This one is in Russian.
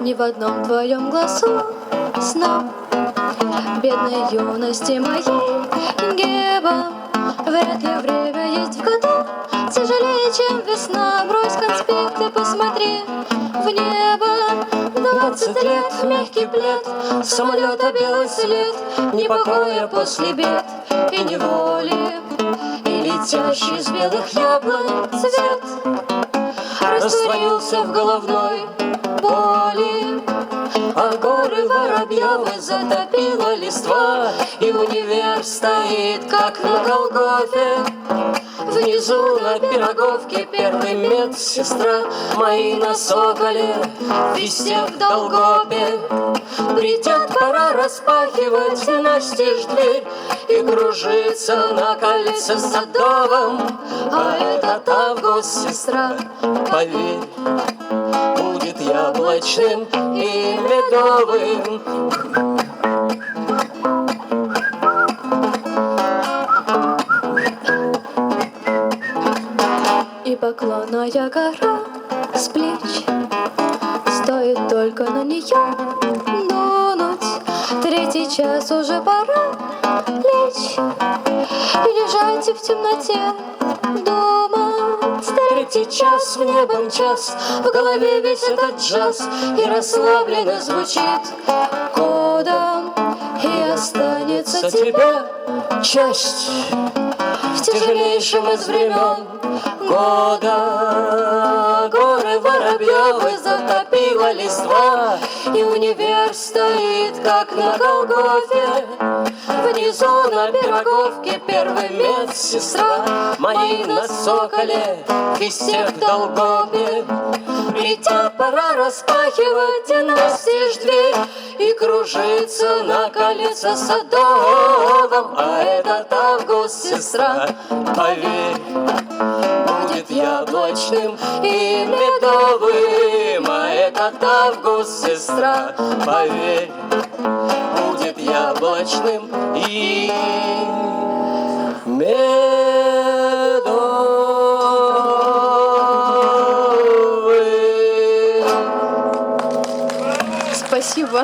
Ни в одном твоем глазу сна бедной юности моей геба. Вряд ли время есть в году тяжелее, чем весна. Брось конспекты, посмотри в небо. 20 лет, мягкий плед, самолета белый след, ни покоя после бед и неволи. И летящий из белых яблонь цвет растворился в головной боли. А горы Воробьевы затопила листва, и универ стоит, как на Голгофе. Внизу на Пироговке первый медсестра, мои на Соколе, везде в Долгопе. Придет пора распахивать настежь дверь и кружиться на кольце Садовом. А этот август, сестра, поверь, будет яблочным и медовым. И поклонная гора с плеч, стоит только на нее дунуть. Третий час уже пора лечь и лежать в темноте думать. Третий час, в небом час, в голове весь этот джаз, и расслабленно звучит кодом. И останется тебе часть в тяжелейшем из времен года. Горы Воробьевы затопила листва, и универ стоит, как на Голгофе. Внизу на Пироговке первая медсестра, мои на Соколе, везде в Долгопе. Придет пора распахивать настежь дверь и кружиться на колесе Садовом. А этот август, сестра, поверь, будет яблочным и медовым. А этот август, сестра, поверь, будет яблочным и медовым.